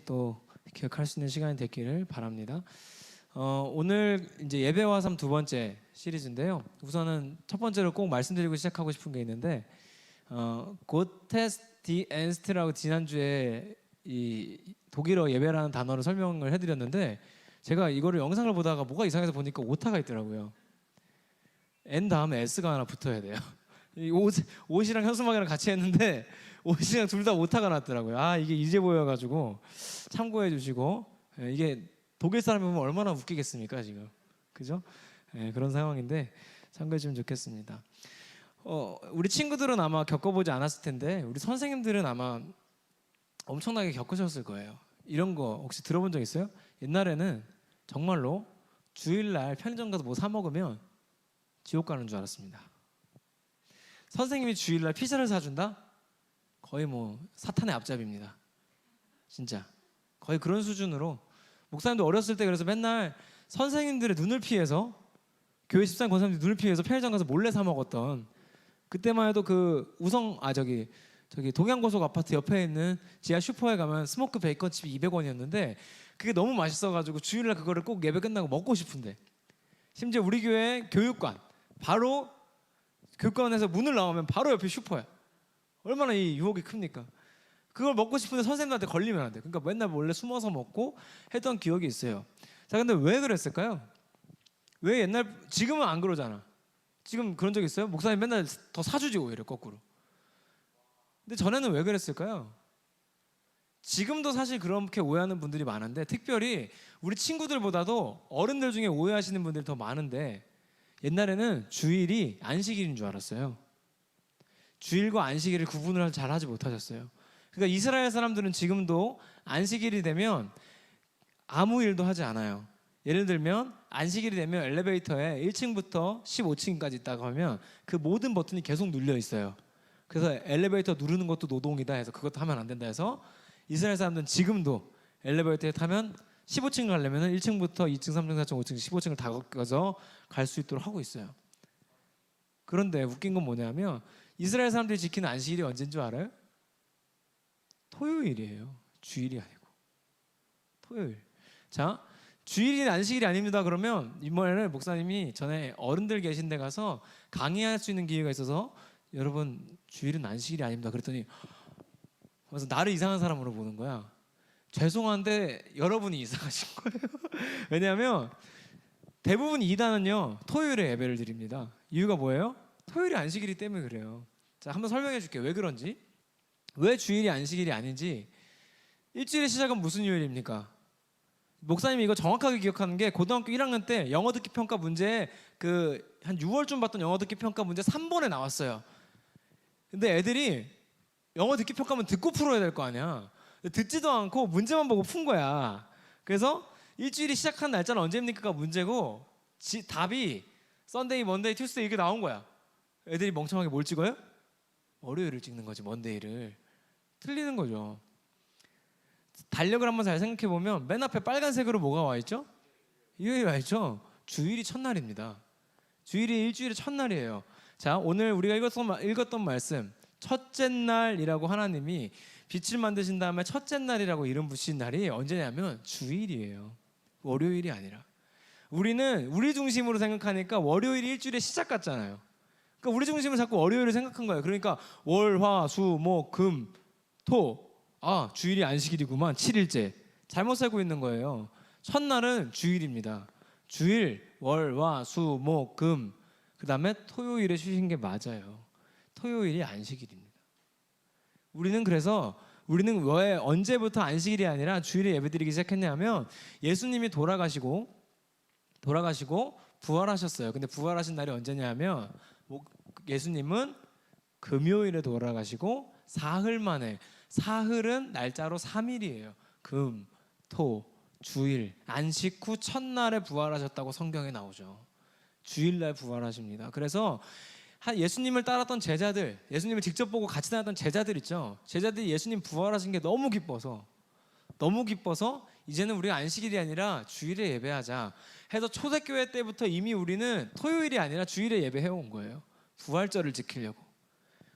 또 기억할 수 있는 시간이 됐기를 바랍니다. 오늘 이제 예배와 삶 두 번째 시리즈인데요. 우선은 첫 번째로 꼭 말씀드리고 시작하고 싶은 게 있는데, 고테스 디 엔스트라고 지난주에 이 독일어 예배라는 단어를 설명을 해드렸는데, 제가 이거를 영상을 보다가 뭐가 이상해서 보니까 오타가 있더라고요. N 다음에 S가 하나 붙어야 돼요. 이 옷이랑 현수막이랑 같이 했는데 옷이랑 둘 다 오타가 났더라고요. 이게 이제 보여가지고 참고해 주시고, 이게 독일 사람이 보면 얼마나 웃기겠습니까 지금, 그죠? 그런 상황인데 참고해 주면 좋겠습니다. 우리 친구들은 아마 겪어보지 않았을 텐데 우리 선생님들은 아마 엄청나게 겪으셨을 거예요. 이런 거 혹시 들어본 적 있어요? 옛날에는 정말로 주일날 편의점 가서 뭐 사 먹으면 지옥 가는 줄 알았습니다. 선생님이 주일날 피자를 사준다? 거의 뭐 사탄의 앞잡이입니다. 진짜 거의 그런 수준으로 목사님도 어렸을 때 그래서 맨날 선생님들의 눈을 피해서, 교회 집사님 권사님들 눈을 피해서 편의점 가서 몰래 사 먹었던, 그때만 해도 그 저기 동양고속 아파트 옆에 있는 지하 슈퍼에 가면 스모크 베이컨칩이 200원이었는데 그게 너무 맛있어가지고 주일날 그거를 꼭 예배 끝나고 먹고 싶은데, 심지어 우리 교회 교육관 바로 교육관에서 문을 나오면 바로 옆에 슈퍼야. 얼마나 이 유혹이 큽니까? 그걸 먹고 싶은데 선생님한테 걸리면 안 돼. 그러니까 맨날 몰래 숨어서 먹고 했던 기억이 있어요. 자, 근데 왜 그랬을까요? 왜 지금은 안 그러잖아. 지금 그런 적 있어요? 목사님 맨날 더 사주지 오히려 거꾸로. 근데 전에는 왜 그랬을까요? 지금도 사실 그렇게 오해하는 분들이 많은데, 특별히 우리 친구들보다도 어른들 중에 오해하시는 분들이 더 많은데, 옛날에는 주일이 안식일인 줄 알았어요. 주일과 안식일을 구분을 잘 하지 못하셨어요. 그러니까 이스라엘 사람들은 지금도 안식일이 되면 아무 일도 하지 않아요. 예를 들면 안식일이 되면 엘리베이터에 1층부터 15층까지 있다고 하면 그 모든 버튼이 계속 눌려 있어요. 그래서 엘리베이터 누르는 것도 노동이다 해서 그것도 하면 안 된다 해서 이스라엘 사람들은 지금도 엘리베이터에 타면 15층 가려면 1층부터 2층, 3층, 4층, 5층, 15층을 다 걷어서 갈 수 있도록 하고 있어요. 그런데 웃긴 건 뭐냐면 이스라엘 사람들이 지키는 안식일이 언제인 줄 알아요? 토요일이에요. 주일이 아니고 토요일. 자, 주일이 안식일이 아닙니다. 그러면 이번에는 목사님이 전에 어른들 계신 데 가서 강의할 수 있는 기회가 있어서, 여러분 주일은 안식일이 아닙니다 그랬더니 그래서 나를 이상한 사람으로 보는 거야. 죄송한데 여러분이 이상하신 거예요. 왜냐하면 대부분 이단은요 토요일에 예배를 드립니다. 이유가 뭐예요? 토요일이 안식일이기 때문에 그래요. 자, 한번 설명해 줄게요. 왜 그런지, 왜 주일이 안식일이 아닌지. 일주일의 시작은 무슨 요일입니까? 목사님이 이거 정확하게 기억하는 게, 고등학교 1학년 때 영어 듣기 평가 문제에 한 6월쯤 봤던 영어 듣기 평가 문제 3번에 나왔어요. 근데 애들이 영어 듣기 평가면 듣고 풀어야 될 거 아니야. 듣지도 않고 문제만 보고 푼 거야. 그래서 일주일이 시작한 날짜는 언제입니까가 문제고, 답이 썬데이, 먼데이, 투스데이 이렇게 나온 거야. 애들이 멍청하게 뭘 찍어요? 월요일을 찍는 거지, 먼데이를. 틀리는 거죠. 달력을 한번 잘 생각해 보면 맨 앞에 빨간색으로 뭐가 와 있죠? 일요일이 와 있죠. 주일이 첫날입니다. 주일이 일주일의 첫날이에요. 자, 오늘 우리가 읽었던 말씀, 첫째 날이라고 하나님이 빛을 만드신 다음에 첫째 날이라고 이름 붙이신 날이 언제냐면 주일이에요. 월요일이 아니라. 우리는 우리 중심으로 생각하니까 월요일이 일주일의 시작 같잖아요. 그러니까 우리 중심으로 자꾸 월요일을 생각한 거예요. 그러니까 월, 화, 수, 목, 금, 토, 주일이 안식일이구만, 7일째. 잘못 살고 있는 거예요. 첫날은 주일입니다. 주일, 월, 화, 수, 목, 금, 그 다음에 토요일에 쉬신 게 맞아요. 토요일이 안식일입니다. 우리는 왜 언제부터 안식일이 아니라 주일에 예배드리기 시작했냐면, 예수님이 돌아가시고 부활하셨어요. 근데 부활하신 날이 언제냐면, 예수님은 금요일에 돌아가시고 사흘 만에, 사흘은 날짜로 3일이에요. 금, 토, 주일, 안식 후 첫날에 부활하셨다고 성경에 나오죠. 주일날 부활하십니다. 그래서 예수님을 따랐던 제자들, 예수님을 직접 보고 같이 다녔던 제자들 있죠. 제자들이 예수님 부활하신 게 너무 기뻐서 이제는 우리가 안식일이 아니라 주일에 예배하자 해서 초대교회 때부터 이미 우리는 토요일이 아니라 주일에 예배해온 거예요. 부활절을 지키려고.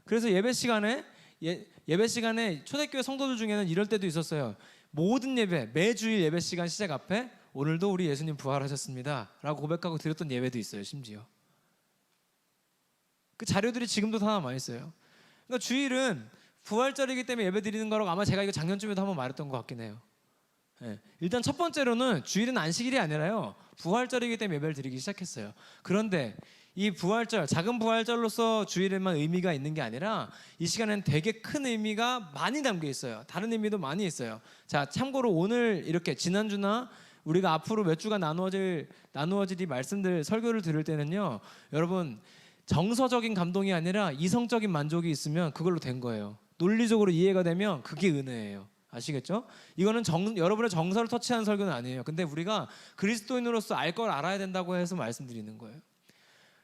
그래서 예배 시간에 초대교회 성도들 중에는 이럴 때도 있었어요. 모든 예배, 매주일 예배 시간 시작 앞에 오늘도 우리 예수님 부활하셨습니다 라고 고백하고 드렸던 예배도 있어요. 심지어 그 자료들이 지금도 다 남아 있어요. 그러니까 주일은 부활절이기 때문에 예배 드리는 거라고 아마 제가 이거 작년쯤에도 한번 말했던 것 같긴 해요. 네. 일단 첫 번째로는 주일은 안식일이 아니라요, 부활절이기 때문에 예배를 드리기 시작했어요. 그런데 이 부활절, 작은 부활절로서 주일에만 의미가 있는 게 아니라 이 시간에는 되게 큰 의미가 많이 담겨 있어요. 다른 의미도 많이 있어요. 자, 참고로 오늘 이렇게 지난주나 우리가 앞으로 몇 주간 나누어질 이 말씀들 설교를 들을 때는요, 여러분 정서적인 감동이 아니라 이성적인 만족이 있으면 그걸로 된 거예요. 논리적으로 이해가 되면 그게 은혜예요. 아시겠죠? 이거는 여러분의 정서를 터치하는 설교는 아니에요. 근데 우리가 그리스도인으로서 알 걸 알아야 된다고 해서 말씀드리는 거예요.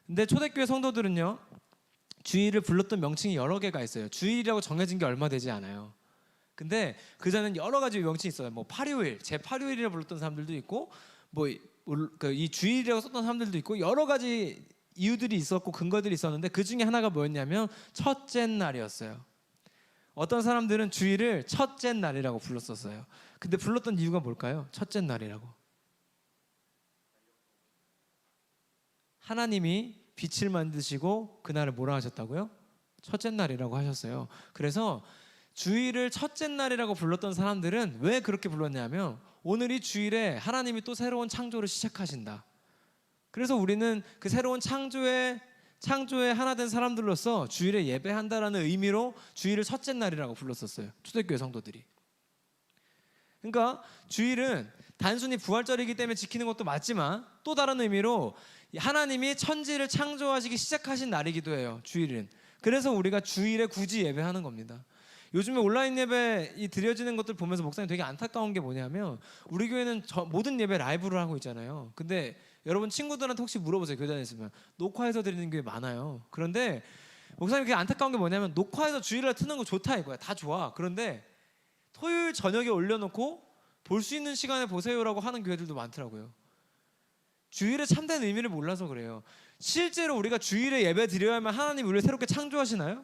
근데 초대교회 성도들은요, 주일을 불렀던 명칭이 여러 개가 있어요. 주일이라고 정해진 게 얼마 되지 않아요. 근데 그전에는 여러 가지 명칭이 있어요. 뭐 팔요일, 제8요일이라고 불렀던 사람들도 있고, 뭐 이 주일이라고 썼던 사람들도 있고, 여러 가지 이유들이 있었고 근거들이 있었는데 그 중에 하나가 뭐였냐면 첫째 날이었어요. 어떤 사람들은 주일을 첫째 날이라고 불렀었어요. 근데 불렀던 이유가 뭘까요? 첫째 날이라고. 하나님이 빛을 만드시고 그날을 뭐라 하셨다고요? 첫째 날이라고 하셨어요. 그래서 주일을 첫째 날이라고 불렀던 사람들은 왜 그렇게 불렀냐면 오늘이 주일에 하나님이 또 새로운 창조를 시작하신다. 그래서 우리는 그 새로운 창조의 하나 된 사람들로서 주일에 예배한다라는 의미로 주일을 첫째 날이라고 불렀었어요. 초대교회 성도들이. 그러니까 주일은 단순히 부활절이기 때문에 지키는 것도 맞지만 또 다른 의미로 하나님이 천지를 창조하시기 시작하신 날이기도 해요. 주일은. 그래서 우리가 주일에 굳이 예배하는 겁니다. 요즘에 온라인 예배 드려지는 것들 보면서 목사님 되게 안타까운 게 뭐냐면 우리 교회는 모든 예배 라이브로 하고 있잖아요. 근데 여러분 친구들한테 혹시 물어보세요. 교단에 있으면 녹화해서 드리는 게 많아요. 그런데 목사님 그게 안타까운 게 뭐냐면 녹화해서 주일날 트는 거 좋다 이거야. 다 좋아. 그런데 토요일 저녁에 올려놓고 볼 수 있는 시간에 보세요라고 하는 교회들도 많더라고요. 주일의 참된 의미를 몰라서 그래요. 실제로 우리가 주일에 예배 드려야만 하나님이 우리를 새롭게 창조하시나요?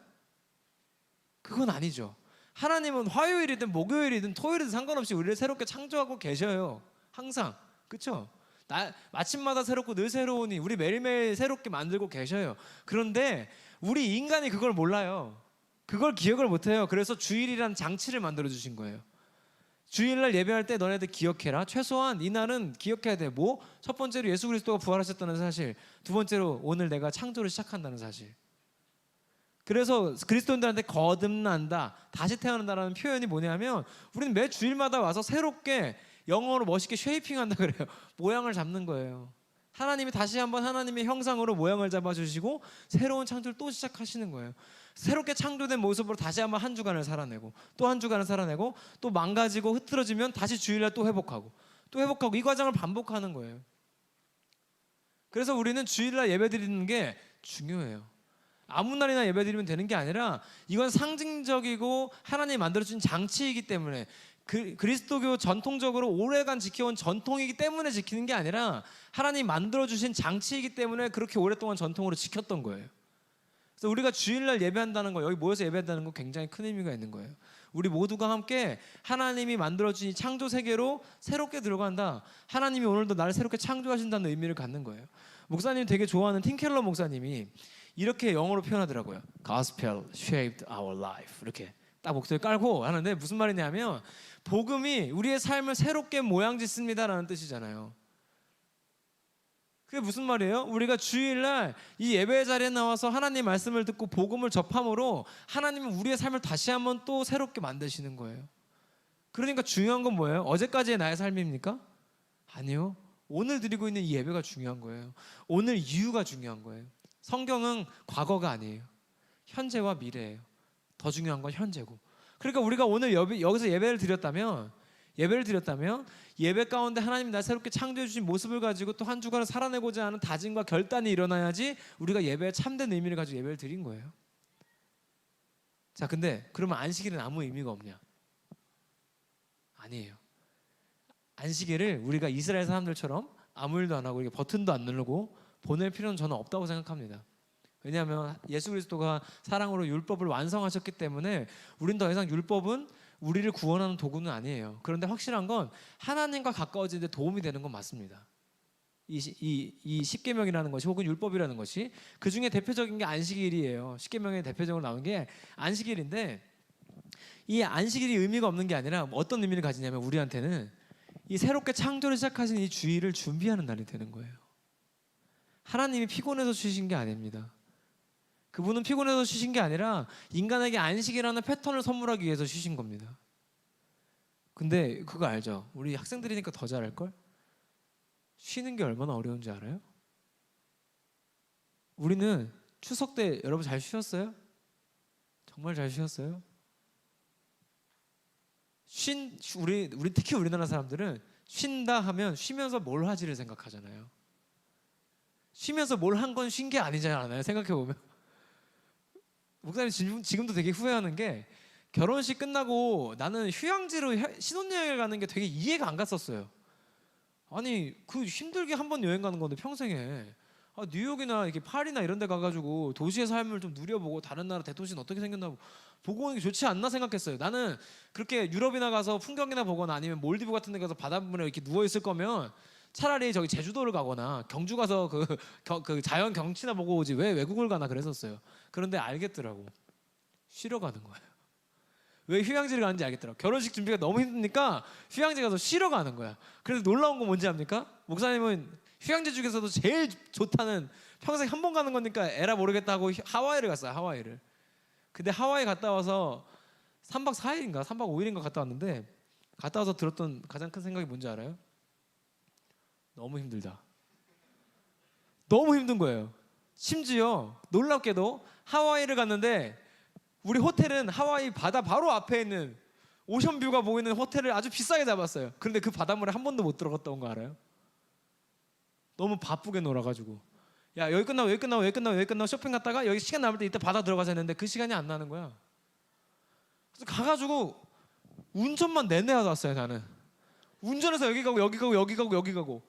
그건 아니죠. 하나님은 화요일이든 목요일이든 토요일이든 상관없이 우리를 새롭게 창조하고 계셔요. 항상. 그렇죠? 마침마다 새롭고 늘 새로우니 우리 매일매일 새롭게 만들고 계셔요. 그런데 우리 인간이 그걸 몰라요. 그걸 기억을 못해요. 그래서 주일이란 장치를 만들어주신 거예요. 주일날 예배할 때 너네들 기억해라. 최소한 이날은 기억해야 돼. 뭐? 첫 번째로 예수 그리스도가 부활하셨다는 사실, 두 번째로 오늘 내가 창조를 시작한다는 사실. 그래서 그리스도인들한테 거듭난다, 다시 태어난다라는 표현이 뭐냐면 우리는 매 주일마다 와서 새롭게, 영어로 멋있게 쉐이핑한다 그래요. 모양을 잡는 거예요. 하나님이 다시 한번 하나님의 형상으로 모양을 잡아주시고 새로운 창조를 또 시작하시는 거예요. 새롭게 창조된 모습으로 다시 한번 한 주간을 살아내고 또 한 주간을 살아내고 또 망가지고 흐트러지면 다시 주일날 또 회복하고 또 회복하고 이 과정을 반복하는 거예요. 그래서 우리는 주일날 예배드리는 게 중요해요. 아무 날이나 예배드리면 되는 게 아니라 이건 상징적이고 하나님이 만들어준 장치이기 때문에 그리스도교 전통적으로 오래간 지켜온 전통이기 때문에 지키는 게 아니라 하나님이 만들어주신 장치이기 때문에 그렇게 오랫동안 전통으로 지켰던 거예요. 그래서 우리가 주일날 예배한다는 거, 여기 모여서 예배한다는 거 굉장히 큰 의미가 있는 거예요. 우리 모두가 함께 하나님이 만들어주신 창조 세계로 새롭게 들어간다. 하나님이 오늘도 나를 새롭게 창조하신다는 의미를 갖는 거예요. 목사님이 되게 좋아하는 팀 켈러 목사님이 이렇게 영어로 표현하더라고요. Gospel shaped our life. 이렇게 딱 목소리 깔고 하는데 무슨 말이냐면 복음이 우리의 삶을 새롭게 모양 짓습니다라는 뜻이잖아요. 그게 무슨 말이에요? 우리가 주일날 이 예배 자리에 나와서 하나님 말씀을 듣고 복음을 접함으로 하나님은 우리의 삶을 다시 한번 또 새롭게 만드시는 거예요. 그러니까 중요한 건 뭐예요? 어제까지의 나의 삶입니까? 아니요. 오늘 드리고 있는 이 예배가 중요한 거예요. 오늘 이유가 중요한 거예요. 성경은 과거가 아니에요. 현재와 미래예요. 더 중요한 건 현재고. 그러니까 우리가 오늘 여기서 예배를 드렸다면 예배 가운데 하나님이 나 새롭게 창조해 주신 모습을 가지고 또 한 주간을 살아내고자 하는 다짐과 결단이 일어나야지 우리가 예배에 참된 의미를 가지고 예배를 드린 거예요. 자, 근데 그러면 안식일은 아무 의미가 없냐? 아니에요. 안식일을 우리가 이스라엘 사람들처럼 아무 일도 안 하고 이렇게 버튼도 안 누르고 보낼 필요는 저는 없다고 생각합니다. 왜냐하면 예수 그리스도가 사랑으로 율법을 완성하셨기 때문에 우린 더 이상 율법은 우리를 구원하는 도구는 아니에요. 그런데 확실한 건 하나님과 가까워지는 데 도움이 되는 건 맞습니다. 이 십계명이라는 것이 혹은 율법이라는 것이 그 중에 대표적인 게 안식일이에요. 십계명의 대표적으로 나오는 게 안식일인데 이 안식일이 의미가 없는 게 아니라 어떤 의미를 가지냐면 우리한테는 이 새롭게 창조를 시작하신 이 주일을 준비하는 날이 되는 거예요. 하나님이 피곤해서 쉬신 게 아닙니다. 그분은 피곤해서 쉬신 게 아니라 인간에게 안식이라는 패턴을 선물하기 위해서 쉬신 겁니다. 근데 그거 알죠? 우리 학생들이니까 더 잘할걸? 쉬는 게 얼마나 어려운지 알아요? 우리는 추석 때 여러분 잘 쉬었어요? 정말 잘 쉬었어요? 우리 특히 우리나라 사람들은 쉰다 하면 쉬면서 뭘 하지를 생각하잖아요. 쉬면서 뭘 한 건 쉰 게 아니잖아요. 생각해 보면 목사님 지금도 되게 후회하는 게 결혼식 끝나고 나는 휴양지로 신혼여행을 가는 게 되게 이해가 안 갔었어요. 아니 그 힘들게 한 번 여행 가는 건데 평생에 뉴욕이나 이렇게 파리나 이런 데 가가지고 도시의 삶을 좀 누려보고 다른 나라 대도시는 어떻게 생겼나 보고 오는 게 좋지 않나 생각했어요. 나는 그렇게 유럽이나 가서 풍경이나 보거나 아니면 몰디브 같은 데 가서 바닷물에 이렇게 누워있을 거면 차라리 저기 제주도를 가거나 경주 가서 그 자연 경치나 보고 오지 왜 외국을 가나 그랬었어요. 그런데 알겠더라고. 쉬러 가는 거예요. 왜 휴양지를 가는지 알겠더라고. 결혼식 준비가 너무 힘드니까 휴양지 가서 쉬러 가는 거야. 그래서 놀라운 건 뭔지 압니까? 목사님은 휴양지 중에서도 제일 좋다는 평생 한 번 가는 거니까 에라 모르겠다 하고 하와이를 갔어요. 하와이를. 근데 하와이 갔다 와서 3박 4일인가 3박 5일인가 갔다 왔는데 갔다 와서 들었던 가장 큰 생각이 뭔지 알아요? 너무 힘들다. 너무 힘든 거예요. 심지어 놀랍게도 하와이를 갔는데 우리 호텔은 하와이 바다 바로 앞에 있는 오션뷰가 보이는 호텔을 아주 비싸게 잡았어요. 그런데 그 바닷물에 한 번도 못 들어갔던 거 알아요? 너무 바쁘게 놀아가지고 야 여기 끝나고 여기 끝나고 여기 끝나고 여기 끝나고 쇼핑 갔다가 여기 시간 남을 때 이따 바다 들어가자 했는데 그 시간이 안 나는 거야. 그래서 가가지고 운전만 내내 하다 왔어요. 나는 운전해서 여기 가고 여기 가고 여기 가고 여기 가고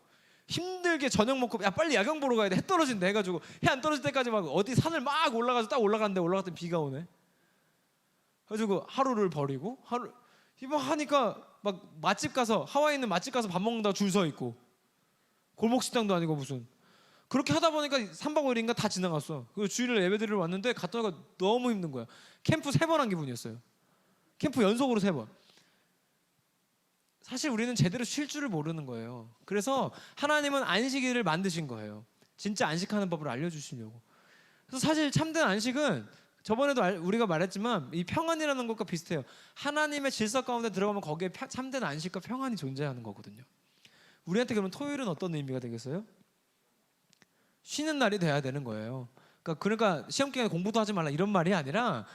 힘들게 저녁 먹고 야 빨리 야경 보러 가야 돼. 해 떨어진다 해가지고 해 안 떨어질 때까지 막 어디 산을 막 올라가서 딱 올라갔는데 올라갔더니 비가 오네. 그래가지고 하루를 버리고 하루 이번 하니까 막 맛집 가서 하와이 있는 맛집 가서 밥 먹는다고 줄 서 있고 골목 식당도 아니고 무슨 그렇게 하다 보니까 3박 5일인가 다 지나갔어. 그 주일날 예배드리러 왔는데 갔다가 너무 힘든 거야. 캠프 3번 한 기분이었어요. 캠프 연속으로 3번. 사실 우리는 제대로 쉴 줄을 모르는 거예요. 그래서 하나님은 안식일을 만드신 거예요. 진짜 안식하는 법을 알려주시려고. 그래서 사실 참된 안식은 저번에도 우리가 말했지만 이 평안이라는 것과 비슷해요. 하나님의 질서 가운데 들어가면 거기에 참된 안식과 평안이 존재하는 거거든요. 우리한테 그러면 토요일은 어떤 의미가 되겠어요? 쉬는 날이 돼야 되는 거예요. 그러니까 시험 기간에 공부도 하지 말라 이런 말이 아니라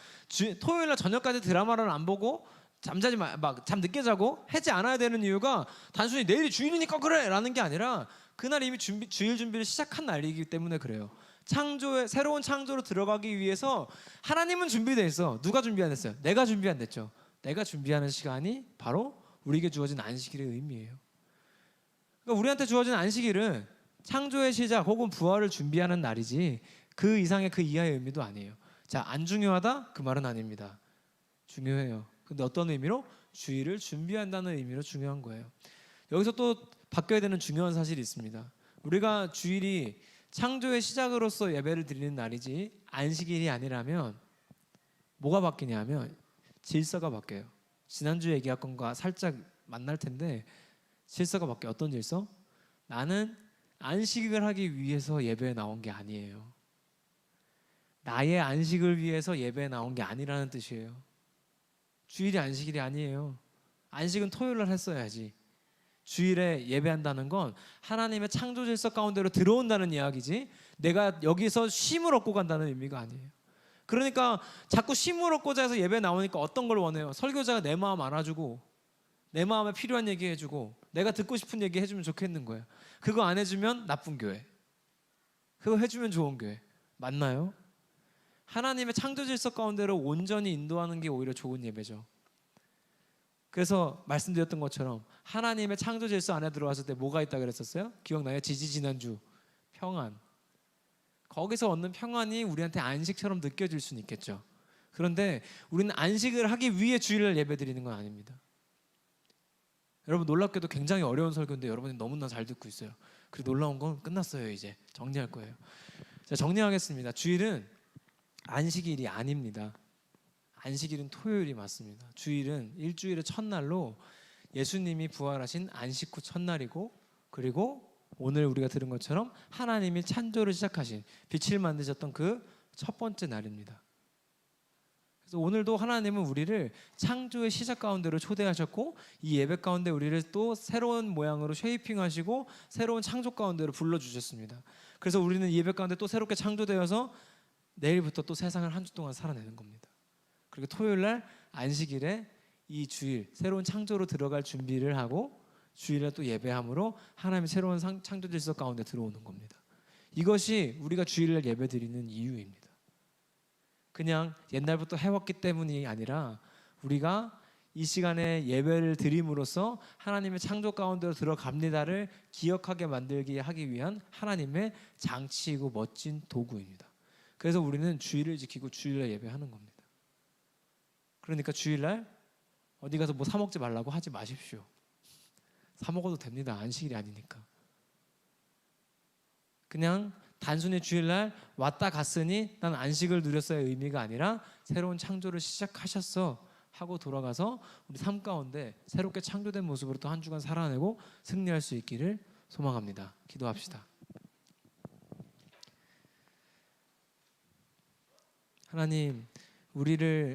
토요일 날 저녁까지 드라마를 안 보고 잠자지 막 잠 늦게 자고 하지 않아야 되는 이유가 단순히 내일이 주일이니까 그래 라는 게 아니라 그날 이미 주일 준비를 시작한 날이기 때문에 그래요. 새로운 창조로 들어가기 위해서 하나님은 준비되어 있어. 누가 준비 안 됐어요? 내가 준비 안 됐죠. 내가 준비하는 시간이 바로 우리에게 주어진 안식일의 의미예요. 그러니까 우리한테 주어진 안식일은 창조의 시작 혹은 부활을 준비하는 날이지 그 이상의 그 이하의 의미도 아니에요. 자, 안 중요하다? 그 말은 아닙니다. 중요해요. 근데 어떤 의미로? 주일을 준비한다는 의미로 중요한 거예요. 여기서 또 바뀌어야 되는 중요한 사실이 있습니다. 우리가 주일이 창조의 시작으로서 예배를 드리는 날이지 안식일이 아니라면 뭐가 바뀌냐면 질서가 바뀌어요. 지난주 얘기한 것과 살짝 만날 텐데 질서가 바뀌어요. 어떤 질서? 나는 안식을 하기 위해서 예배에 나온 게 아니에요. 나의 안식을 위해서 예배에 나온 게 아니라는 뜻이에요. 주일이 안식일이 아니에요. 안식은 토요일 날 했어야지. 주일에 예배한다는 건 하나님의 창조 질서 가운데로 들어온다는 이야기지 내가 여기서 쉼을 얻고 간다는 의미가 아니에요. 그러니까 자꾸 쉼을 얻고자 해서 예배 나오니까 어떤 걸 원해요? 설교자가 내 마음 알아주고 내 마음에 필요한 얘기 해주고 내가 듣고 싶은 얘기 해주면 좋겠는 거예요. 그거 안 해주면 나쁜 교회, 그거 해주면 좋은 교회. 맞나요? 하나님의 창조 질서 가운데로 온전히 인도하는 게 오히려 좋은 예배죠. 그래서 말씀드렸던 것처럼 하나님의 창조 질서 안에 들어왔을 때 뭐가 있다 그랬었어요? 기억나요? 지난주 평안. 거기서 얻는 평안이 우리한테 안식처럼 느껴질 수는 있겠죠. 그런데 우리는 안식을 하기 위해 주일날 예배드리는 건 아닙니다. 여러분 놀랍게도 굉장히 어려운 설교인데 여러분이 너무나 잘 듣고 있어요. 그리고 놀라운 건 끝났어요. 이제 정리할 거예요. 자, 정리하겠습니다. 주일은 안식일이 아닙니다. 안식일은 토요일이 맞습니다. 주일은 일주일의 첫날로 예수님이 부활하신 안식 후 첫날이고, 그리고 오늘 우리가 들은 것처럼 하나님이 창조를 시작하신, 빛을 만드셨던 그 첫 번째 날입니다. 그래서 오늘도 하나님은 우리를 창조의 시작 가운데로 초대하셨고, 이 예배 가운데 우리를 또 새로운 모양으로 쉐이핑하시고 새로운 창조 가운데로 불러주셨습니다. 그래서 우리는 이 예배 가운데 또 새롭게 창조되어서 내일부터 또 세상을 한 주 동안 살아내는 겁니다. 그리고 토요일날 안식일에 이 주일 새로운 창조로 들어갈 준비를 하고 주일에 또 예배함으로 하나님의 새로운 창조 질서 가운데 들어오는 겁니다. 이것이 우리가 주일날 예배드리는 이유입니다. 그냥 옛날부터 해왔기 때문이 아니라 우리가 이 시간에 예배를 드림으로써 하나님의 창조 가운데로 들어갑니다를 기억하게 만들게 하기 위한 하나님의 장치이고 멋진 도구입니다. 그래서 우리는 주일을 지키고 주일날 예배하는 겁니다. 그러니까 주일날 어디 가서 뭐 사 먹지 말라고 하지 마십시오. 사 먹어도 됩니다. 안식일이 아니니까. 그냥 단순히 주일날 왔다 갔으니 난 안식을 누렸어의 의미가 아니라 새로운 창조를 시작하셨어 하고 돌아가서 우리 삶 가운데 새롭게 창조된 모습으로 또 한 주간 살아내고 승리할 수 있기를 소망합니다. 기도합시다. 하나님, 우리를